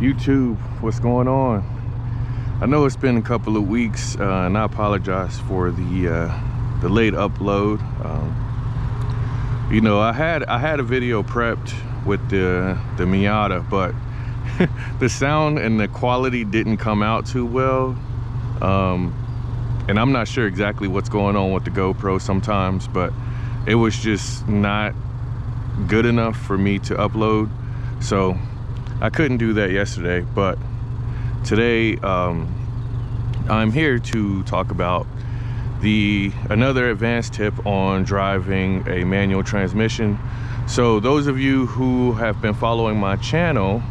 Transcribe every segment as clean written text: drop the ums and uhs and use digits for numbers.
YouTube, what's going on? I know it's been a couple of weeks, and I apologize for the late upload. You know, I had a video prepped with the Miata, but the sound and the quality didn't come out too well. And I'm not sure exactly what's going on with the GoPro sometimes, but it was just not good enough for me to upload. So I couldn't do that yesterday, but today I'm here to talk about another advanced tip on driving a manual transmission. So those of you who have been following my channel,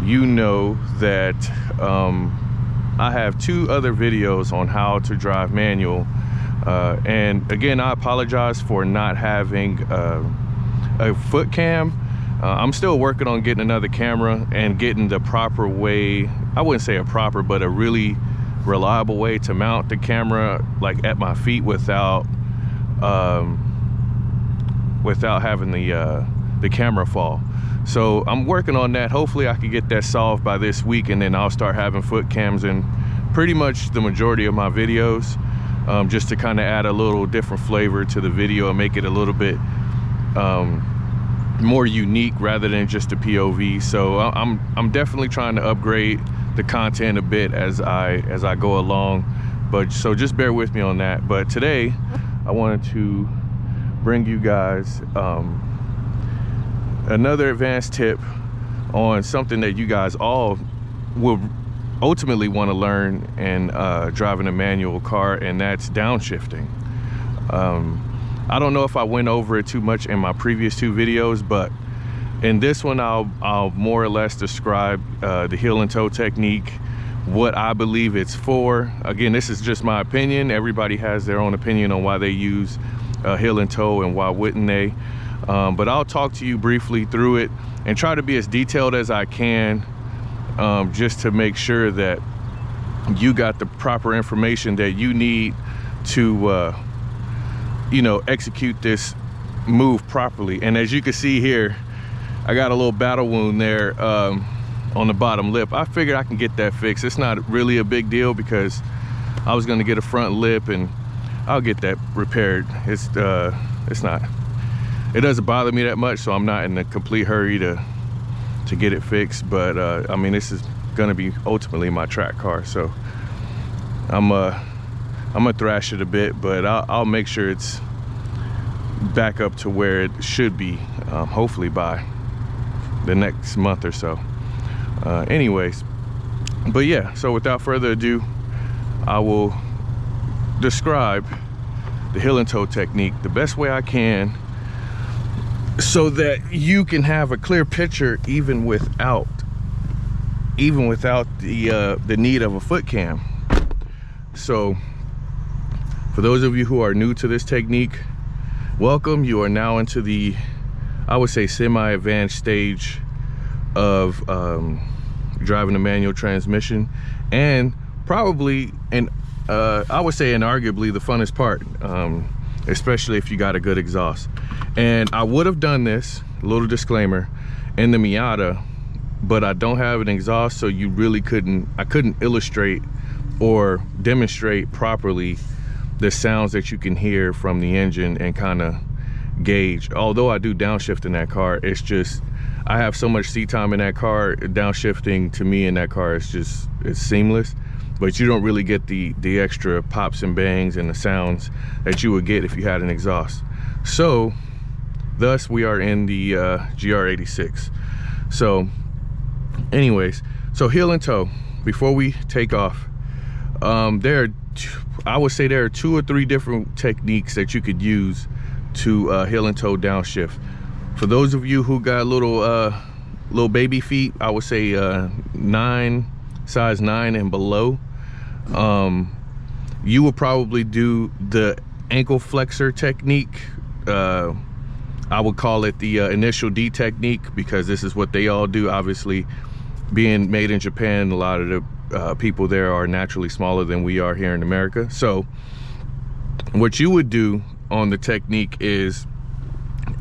you know that I have 2 other videos on how to drive manual, and again, I apologize for not having a foot cam. I'm still working on getting another camera and getting the proper way, I wouldn't say a proper, but a really reliable way to mount the camera like at my feet without having the camera fall. So I'm working on that. Hopefully I can get that solved by this week, and then I'll start having foot cams in pretty much the majority of my videos, just to kind of add a little different flavor to the video and make it a little bit more unique rather than just a POV. So I'm definitely trying to upgrade the content a bit as I go along, but so just bear with me on that. But today I wanted to bring you guys another advanced tip on something that you guys all will ultimately want to learn in driving a manual car, and that's downshifting. I don't know if I went over it too much in my previous 2 videos, but in this one I'll more or less describe the heel and toe technique, what I believe it's for. Again, this is just my opinion. Everybody has their own opinion on why they use heel and toe and why wouldn't they. But I'll talk to you briefly through it and try to be as detailed as I can, just to make sure that you got the proper information that you need to you know, execute this move properly. And as you can see here, I got a little battle wound there on the bottom lip. I figured I can get that fixed. It's not really a big deal because I was going to get a front lip, and I'll get that repaired. It's not, it doesn't bother me that much, so I'm not in a complete hurry to get it fixed. But I mean, this is going to be ultimately my track car, so I'm gonna thrash it a bit, but I'll make sure it's back up to where it should be, hopefully by the next month or so. Anyways, but yeah, so without further ado, I will describe the heel and toe technique the best way I can, so that you can have a clear picture even without the need of a foot cam. So for those of you who are new to this technique, welcome. You are now into the, I would say, semi-advanced stage of driving a manual transmission, and probably, and I would say, and arguably the funnest part, especially if you got a good exhaust. And I would have done this, little disclaimer, in the Miata, but I don't have an exhaust, so you really I couldn't illustrate or demonstrate properly the sounds that you can hear from the engine and kind of gauge. Although I do downshift in that car, it's just, I have so much seat time in that car. Downshifting to me in that car is just, it's seamless, but you don't really get the extra pops and bangs and the sounds that you would get if you had an exhaust. So thus we are in the GR86. So anyways, so heel and toe, before we take off, I would say there are 2 or 3 different techniques that you could use to heel and toe downshift. For those of you who got little baby feet, I would say size 9 and below, you will probably do the ankle flexor technique. I would call it the initial D technique, because this is what they all do. Obviously, being made in Japan, a lot of the people there are naturally smaller than we are here in America. So what you would do on the technique is,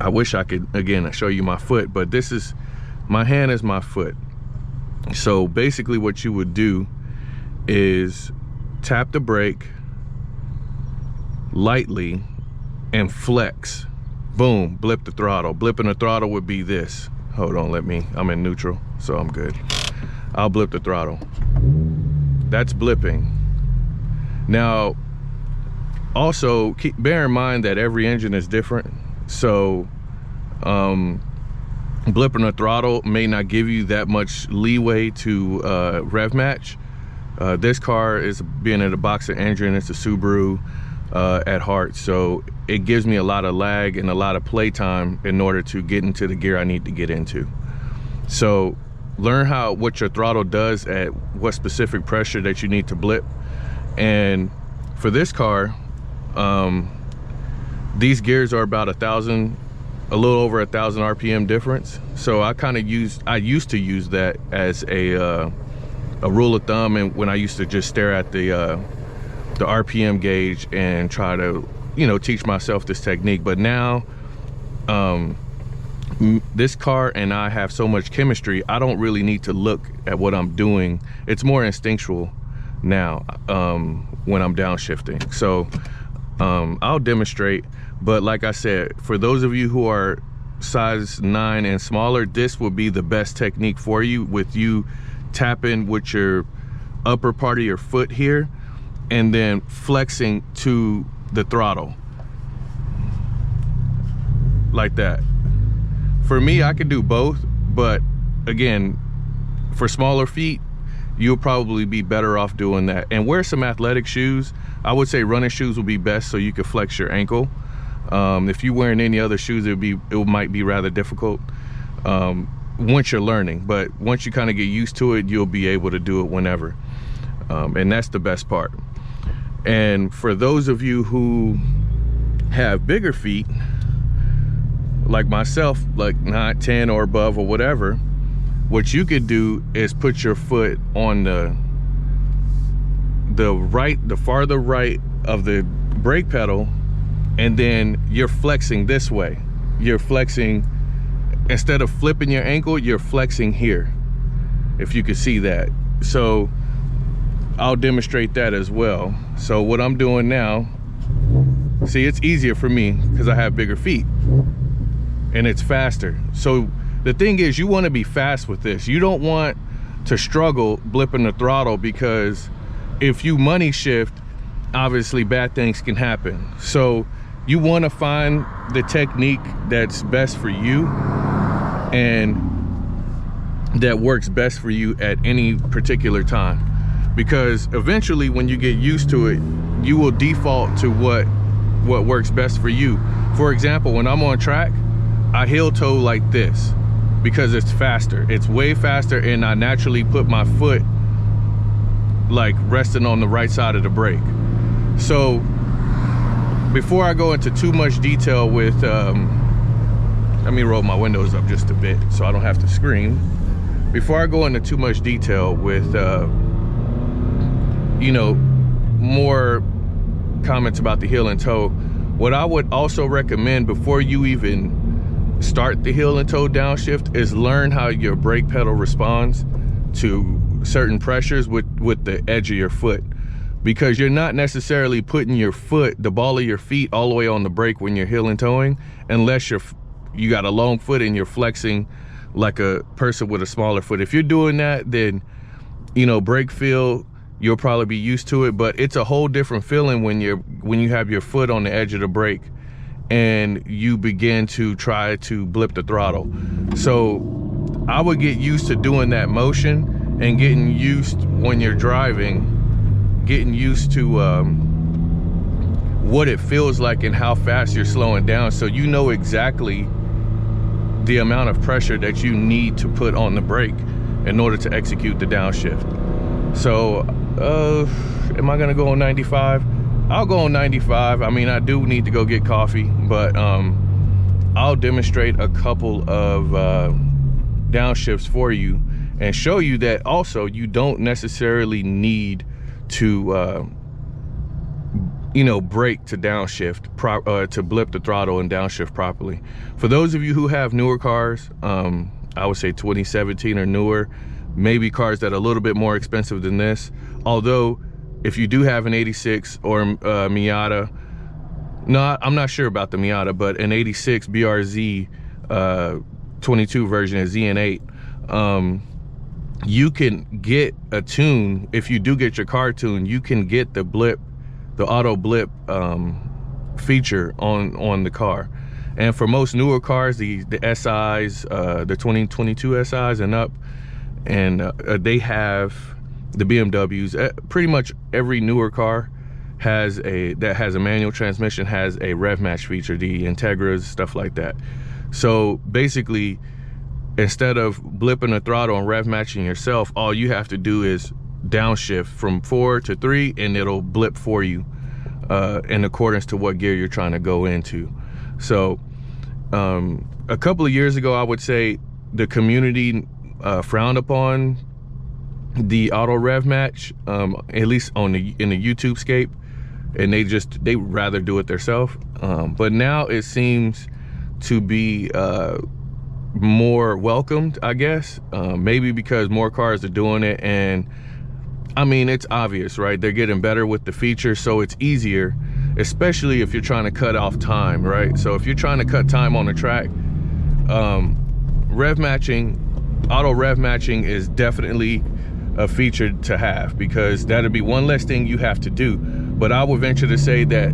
I wish I could again show you my foot, but this is, my hand is my foot. So basically what you would do is tap the brake lightly and flex. Boom, blip the throttle. Blipping the throttle would be this. Hold on, I'm in neutral, so I'm good. I'll blip the throttle. That's blipping. Now, also bear in mind that every engine is different. So blipping the throttle may not give you that much leeway to rev match. This car is being a boxer engine. It's a Subaru at heart, so it gives me a lot of lag and a lot of play time in order to get into the gear I need to get into. So learn what your throttle does at what specific pressure that you need to blip. And for this car, these gears are about a little over 1,000 RPM difference. So I used to use that as a rule of thumb, and when I used to just stare at the RPM gauge and try to, you know, teach myself this technique. But now this car and I have so much chemistry, I don't really need to look at what I'm doing. It's more instinctual now when I'm downshifting. So I'll demonstrate, but like I said, for those of you who are size 9 and smaller, this will be the best technique for you, with you tapping with your upper part of your foot here and then flexing to the throttle like that. For me, I could do both, but again, for smaller feet, you'll probably be better off doing that. And wear some athletic shoes. I would say running shoes will be best, so you can flex your ankle. If you're wearing any other shoes, it might be rather difficult once you're learning. But once you kind of get used to it, you'll be able to do it whenever. And that's the best part. And for those of you who have bigger feet, like myself, like 9, 10 or above or whatever, what you could do is put your foot on the farther right of the brake pedal, and then you're flexing this way. You're flexing, instead of flipping your ankle, you're flexing here, if you could see that. So I'll demonstrate that as well. So what I'm doing now, see, it's easier for me because I have bigger feet and it's faster. So the thing is, you want to be fast with this. You don't want to struggle blipping the throttle, because if you money shift, obviously bad things can happen. So you want to find the technique that's best for you and that works best for you at any particular time, because eventually when you get used to it, you will default to what works best for you. For example, when I'm on track, I heel toe like this because it's faster. It's way faster, and I naturally put my foot like resting on the right side of the brake. So before I go into too much detail with, let me roll my windows up just a bit so I don't have to scream. Before I go into too much detail with, you know, more comments about the heel and toe, what I would also recommend before you even start the heel and toe downshift is learn how your brake pedal responds to certain pressures with the edge of your foot, because you're not necessarily putting your foot, the ball of your feet, all the way on the brake when you're heel and toeing, unless you got a long foot and you're flexing like a person with a smaller foot. If you're doing that, then, you know, brake feel, you'll probably be used to it, but it's a whole different feeling when you have your foot on the edge of the brake and you begin to try to blip the throttle. So I would get used to doing that motion and getting used, when you're driving, getting used to what it feels like and how fast you're slowing down, so you know exactly the amount of pressure that you need to put on the brake in order to execute the downshift. So am I gonna go on 95? I'll go on 95. I mean, I do need to go get coffee, but I'll demonstrate a couple of downshifts for you and show you that also you don't necessarily need to you know, brake to downshift, to blip the throttle and downshift properly. For those of you who have newer cars, I would say 2017 or newer, maybe cars that are a little bit more expensive than this. Although if you do have an 86 or Miata, no, I'm not sure about the Miata, but an 86 BRZ 22 version of ZN8, you can get a tune. If you do get your car tuned, you can get the blip, the auto blip feature on the car. And for most newer cars, the SIs, the 2022 SIs and up, and they have the BMWs. Pretty much every newer car that has a manual transmission has a Rev Match feature, the Integras, stuff like that. So basically, instead of blipping the throttle and rev matching yourself, all you have to do is downshift from 4 to 3, and it'll blip for you in accordance to what gear you're trying to go into. So a couple of years ago, I would say the community frowned upon the auto rev match, at least in the YouTube scape, and they rather do it themselves. But now it seems to be more welcomed, I guess, maybe because more cars are doing it. And I mean, it's obvious, right? They're getting better with the features, so it's easier, especially if you're trying to cut off time, right? So if you're trying to cut time on the track, rev matching, auto rev matching is definitely a feature to have, because that'll be one less thing you have to do. But I would venture to say that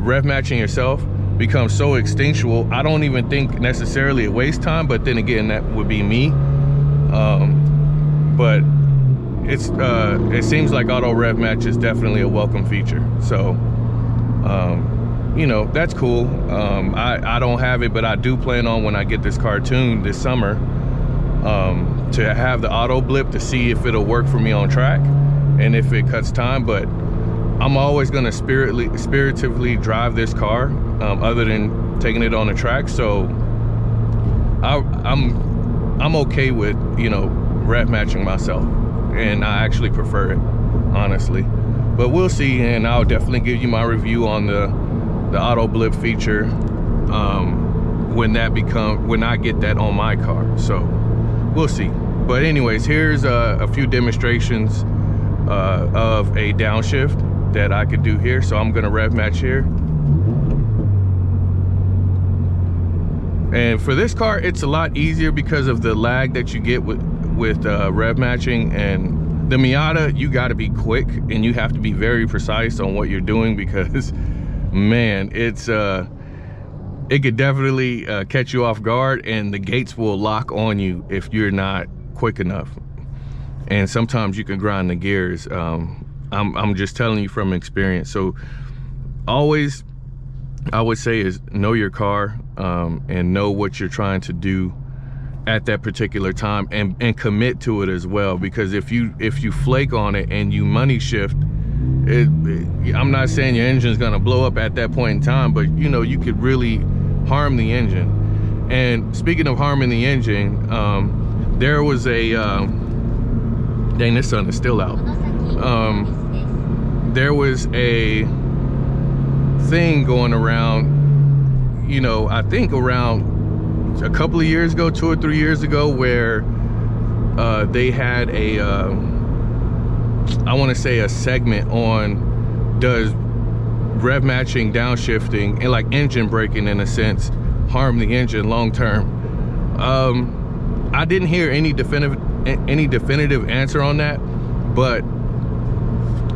rev matching yourself becomes so instinctual, I don't even think necessarily it wastes time, but then again, that would be me. But it seems like auto rev match is definitely a welcome feature. So you know, that's cool. I don't have it, but I do plan on, when I get this car tuned this summer, to have the auto blip to see if it'll work for me on track and if it cuts time. But I'm always going to spiritively drive this car, other than taking it on the track. So I'm okay with, you know, rev matching myself, and I actually prefer it, honestly. But we'll see, and I'll definitely give you my review on the auto blip feature when I get that on my car. So we'll see. But anyways, here's a few demonstrations of a downshift that I could do here. So I'm gonna rev match here. And for this car, it's a lot easier because of the lag that you get with rev matching. And the Miata, you gotta be quick and you have to be very precise on what you're doing, because man, it could definitely catch you off guard, and the gates will lock on you if you're not quick enough. And sometimes you can grind the gears. I'm just telling you from experience. So always, I would say, is know your car, and know what you're trying to do at that particular time, and commit to it as well. Because if you flake on it and you money shift, I'm not saying your engine's gonna blow up at that point in time, but you know, you could really harm the engine. And speaking of harming the engine, there was a dang, this sun is still out. There was a thing going around, you know, I think around a couple of years ago, 2 or 3 years ago, where they had a I want to say a segment on, does rev matching, downshifting, and like engine braking in a sense harm the engine long term? I didn't hear any definitive answer on that, but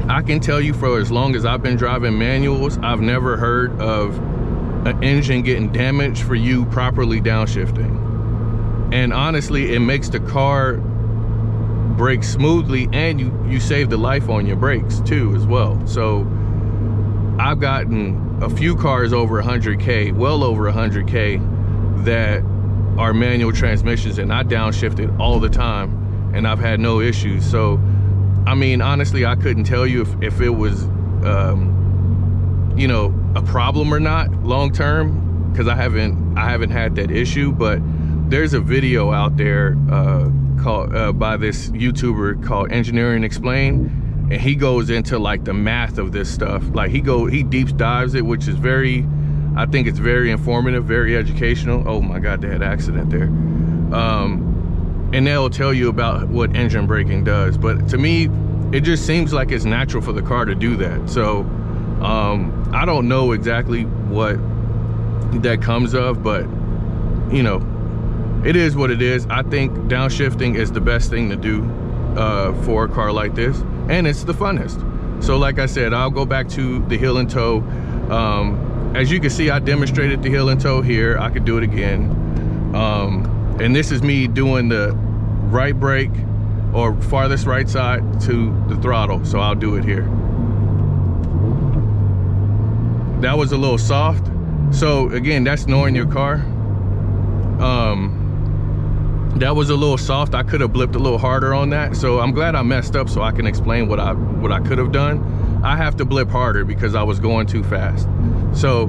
I can tell you, for as long as I've been driving manuals, I've never heard of an engine getting damaged for you properly downshifting. And honestly, it makes the car brake smoothly, and you save the life on your brakes too as well. So I've gotten a few cars over 100K, well over 100K, that are manual transmissions, and I downshifted all the time and I've had no issues. So I mean, honestly, I couldn't tell you if it was you know, a problem or not long term, because I haven't had that issue. But there's a video out there called by this YouTuber called Engineering Explained, and he goes into like the math of this stuff. Like he deep dives it, which is very, I think it's very informative, very educational. Oh my God, they had an accident there. and they'll tell you about what engine braking does. But to me, it just seems like it's natural for the car to do that. So I don't know exactly what that comes of, but you know, it is what it is. I think downshifting is the best thing to do for a car like this, and it's the funnest. So like I said, I'll go back to the heel and toe. As you can see, I demonstrated the heel and toe here. I could do it again. And this is me doing the right brake or farthest right side to the throttle. So I'll do it here. That was a little soft. So again, that's knowing your car. That was a little soft. I could have blipped a little harder on that. So I'm glad I messed up so I can explain what I could have done. I have to blip harder because I was going too fast. So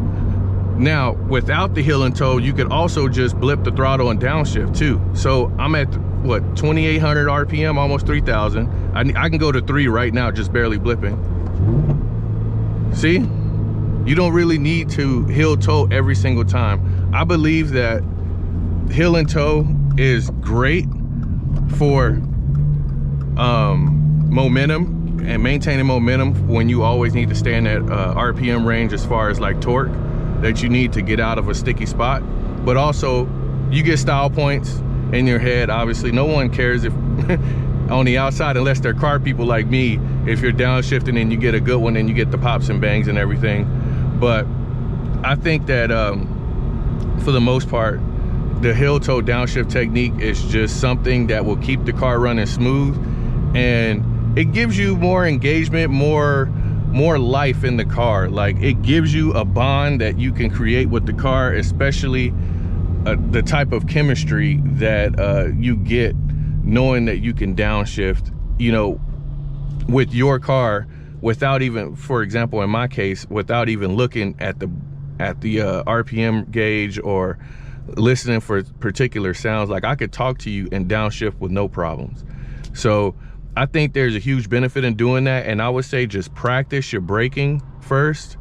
now without the heel and toe, you could also just blip the throttle and downshift too. So I'm at what, 2,800 RPM, almost 3,000. I can go to 3 right now, just barely blipping. See, you don't really need to heel toe every single time. I believe that heel and toe is great for momentum and maintaining momentum when you always need to stay in that RPM range as far as like torque that you need to get out of a sticky spot. But also you get style points in your head. Obviously no one cares if on the outside, unless they're car people like me, if you're downshifting and you get a good one and you get the pops and bangs and everything. But I think that for the most part, the heel toe downshift technique is just something that will keep the car running smooth, and it gives you more engagement, more life in the car. Like, it gives you a bond that you can create with the car, especially the type of chemistry that you get knowing that you can downshift, you know, with your car without even, for example, in my case, without even looking at the RPM gauge or listening for particular sounds. Like, I could talk to you and downshift with no problems. So I think there's a huge benefit in doing that, and I would say just practice your braking first,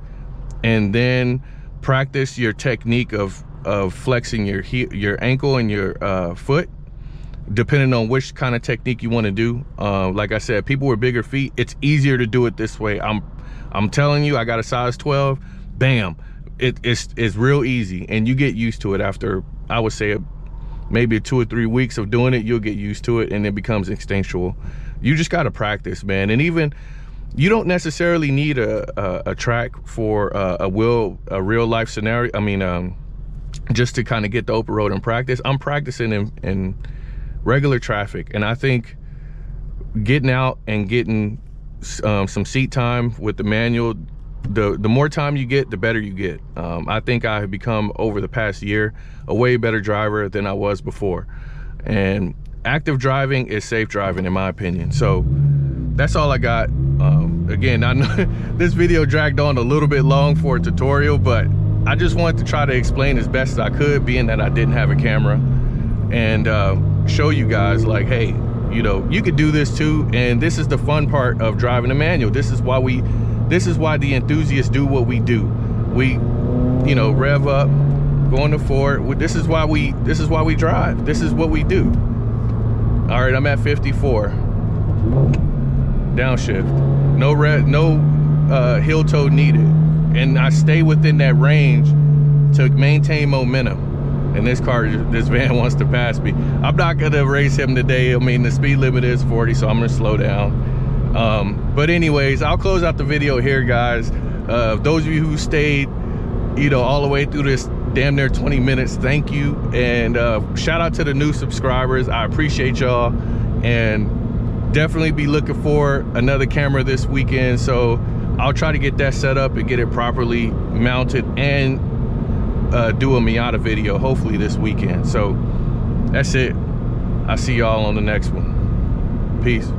and then practice your technique of flexing your ankle and your foot, depending on which kind of technique you want to do. Like I said, people with bigger feet, it's easier to do it this way. I'm telling you, I got a size 12. Bam. It's real easy, and you get used to it after, I would say, maybe 2 or 3 weeks of doing it. You'll get used to it, and it becomes instinctual. You just got to practice, man. And even, you don't necessarily need a track for a real life scenario. I mean, just to kind of get the open road and practice. I'm practicing in regular traffic, and I think getting out and getting some seat time with the manual, the more time you get, the better you get. I think I have become, over the past year, a way better driver than I was before. And active driving is safe driving, in my opinion. So that's all I got. Again, I know this video dragged on a little bit long for a tutorial, but I just wanted to try to explain as best as I could, being that I didn't have a camera, and show you guys, like, hey, you know, you could do this too. And this is the fun part of driving a manual. This is why the enthusiasts do what we do. We, you know, rev up, go into forward. This is why we drive. This is what we do. All right, I'm at 54. Downshift. No heel toe needed. And I stay within that range to maintain momentum. And this van wants to pass me. I'm not gonna race him today. I mean, the speed limit is 40, so I'm gonna slow down. But anyways, I'll close out the video here, guys. Those of you who stayed, you know, all the way through this damn near 20 minutes, thank you. And shout out to the new subscribers. I appreciate y'all, and definitely be looking for another camera this weekend. So I'll try to get that set up and get it properly mounted, and do a Miata video hopefully this weekend. So that's it. I'll see y'all on the next one. Peace.